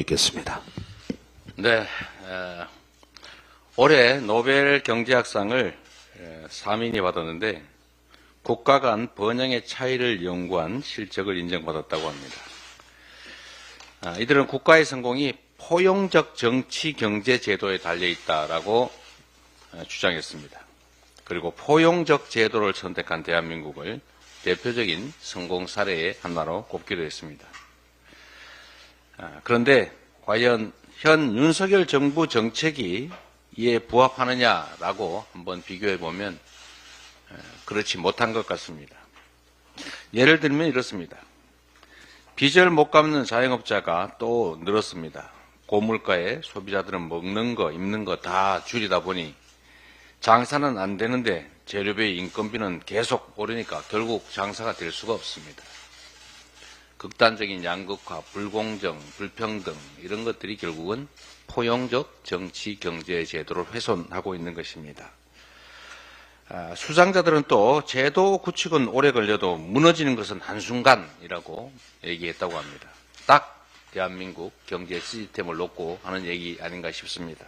있겠습니다. 네, 올해 노벨 경제학상을 3인이 받았는데 국가 간 번영의 차이를 연구한 실적을 인정받았다고 합니다. 이들은 국가의 성공이 포용적 정치 경제 제도에 달려 있다라고 주장했습니다. 그리고 포용적 제도를 선택한 대한민국을 대표적인 성공 사례의 하나로 꼽기도 했습니다. 그런데 과연 현 윤석열 정부 정책이 이에 부합하느냐라고 한번 비교해 보면 그렇지 못한 것 같습니다. 예를 들면 이렇습니다. 빚을 못 갚는 자영업자가 또 늘었습니다. 고물가에 소비자들은 먹는 거, 입는 거 다 줄이다 보니 장사는 안 되는데 재료비, 인건비는 계속 오르니까 결국 장사가 될 수가 없습니다. 극단적인 양극화, 불공정, 불평등 이런 것들이 결국은 포용적 정치 경제 제도를 훼손하고 있는 것입니다. 수장자들은 또 제도 구축은 오래 걸려도 무너지는 것은 한순간이라고 얘기했다고 합니다. 딱 대한민국 경제 시스템을 놓고 하는 얘기 아닌가 싶습니다.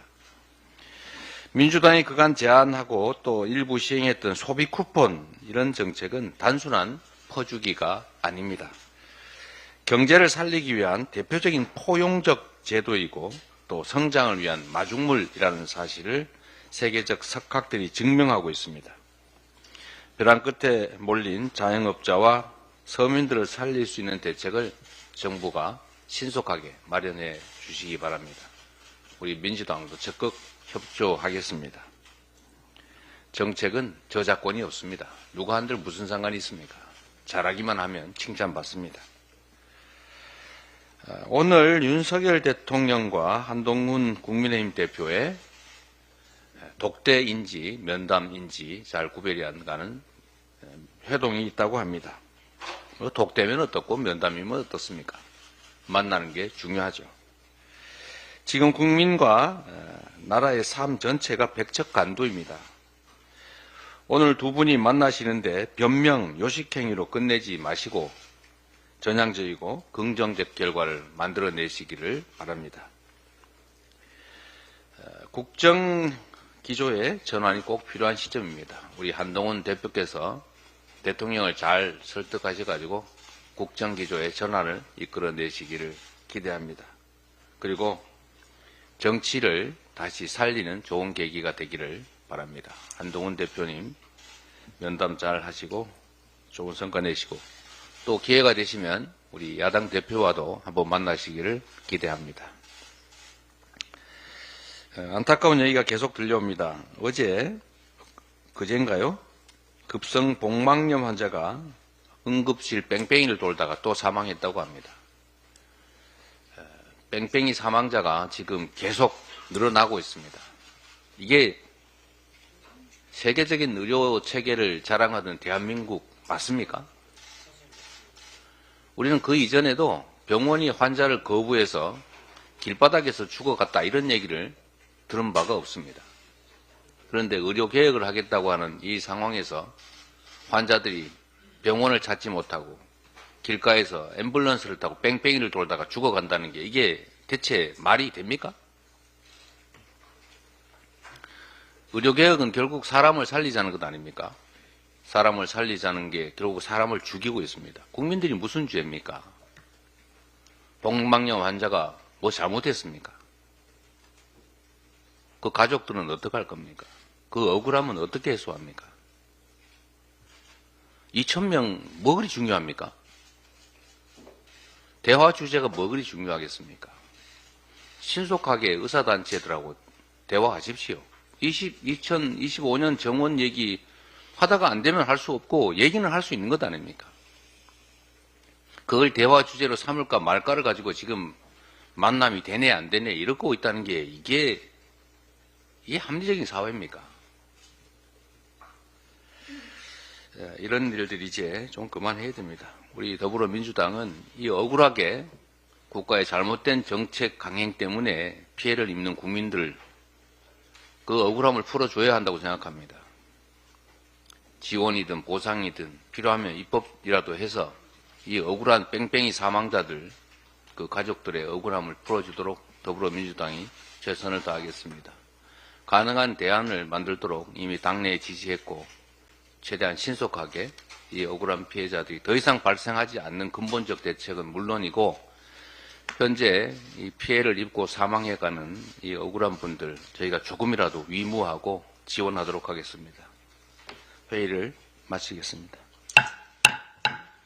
민주당이 그간 제안하고 또 일부 시행했던 소비 쿠폰 이런 정책은 단순한 퍼주기가 아닙니다. 경제를 살리기 위한 대표적인 포용적 제도이고 또 성장을 위한 마중물이라는 사실을 세계적 석학들이 증명하고 있습니다. 벼랑 끝에 몰린 자영업자와 서민들을 살릴 수 있는 대책을 정부가 신속하게 마련해 주시기 바랍니다. 우리 민주당도 적극 협조하겠습니다. 정책은 저작권이 없습니다. 누가 한들 무슨 상관이 있습니까? 잘하기만 하면 칭찬받습니다. 오늘 윤석열 대통령과 한동훈 국민의힘 대표의 독대인지 면담인지 잘 구별이 안 가는 회동이 있다고 합니다. 독대면 어떻고 면담이면 어떻습니까? 만나는 게 중요하죠. 지금 국민과 나라의 삶 전체가 백척간두입니다. 오늘 두 분이 만나시는데 변명, 요식행위로 끝내지 마시고 전향적이고 긍정적 결과를 만들어내시기를 바랍니다. 국정기조의 전환이 꼭 필요한 시점입니다. 우리 한동훈 대표께서 대통령을 잘 설득하셔가지고 국정기조의 전환을 이끌어내시기를 기대합니다. 그리고 정치를 다시 살리는 좋은 계기가 되기를 바랍니다. 한동훈 대표님 면담 잘 하시고 좋은 성과 내시고 또 기회가 되시면 우리 야당 대표와도 한번 만나시기를 기대합니다. 안타까운 얘기가 계속 들려옵니다. 그제인가요? 급성 복막염 환자가 응급실 뺑뺑이를 돌다가 또 사망했다고 합니다. 뺑뺑이 사망자가 지금 계속 늘어나고 있습니다. 이게 세계적인 의료 체계를 자랑하던 대한민국 맞습니까? 우리는 그 이전에도 병원이 환자를 거부해서 길바닥에서 죽어갔다 이런 얘기를 들은 바가 없습니다. 그런데 의료개혁을 하겠다고 하는 이 상황에서 환자들이 병원을 찾지 못하고 길가에서 앰뷸런스를 타고 뺑뺑이를 돌다가 죽어간다는 게 이게 대체 말이 됩니까? 의료개혁은 결국 사람을 살리자는 것 아닙니까? 사람을 살리자는 게 결국 사람을 죽이고 있습니다. 국민들이 무슨 죄입니까? 복막염 환자가 뭐 잘못했습니까? 그 가족들은 어떻게 할 겁니까? 그 억울함은 어떻게 해소합니까? 2,000명 뭐 그리 중요합니까? 대화 주제가 뭐 그리 중요하겠습니까? 신속하게 의사단체들하고 대화하십시오. 2025년 정원 얘기 하다가 안 되면 할 수 없고 얘기는 할 수 있는 것 아닙니까? 그걸 대화 주제로 삼을까 말까를 가지고 지금 만남이 되네 안 되네 이러고 있다는 게 이게 합리적인 사회입니까? 이런 일들이 이제 좀 그만해야 됩니다. 우리 더불어민주당은 이 억울하게 국가의 잘못된 정책 강행 때문에 피해를 입는 국민들 그 억울함을 풀어줘야 한다고 생각합니다. 지원이든 보상이든 필요하면 입법이라도 해서 이 억울한 뺑뺑이 사망자들 그 가족들의 억울함을 풀어주도록 더불어민주당이 최선을 다하겠습니다. 가능한 대안을 만들도록 이미 당내에 지시했고 최대한 신속하게 이 억울한 피해자들이 더 이상 발생하지 않는 근본적 대책은 물론이고 현재 이 피해를 입고 사망해가는 이 억울한 분들 저희가 조금이라도 위무하고 지원하도록 하겠습니다. 회의를 마치겠습니다.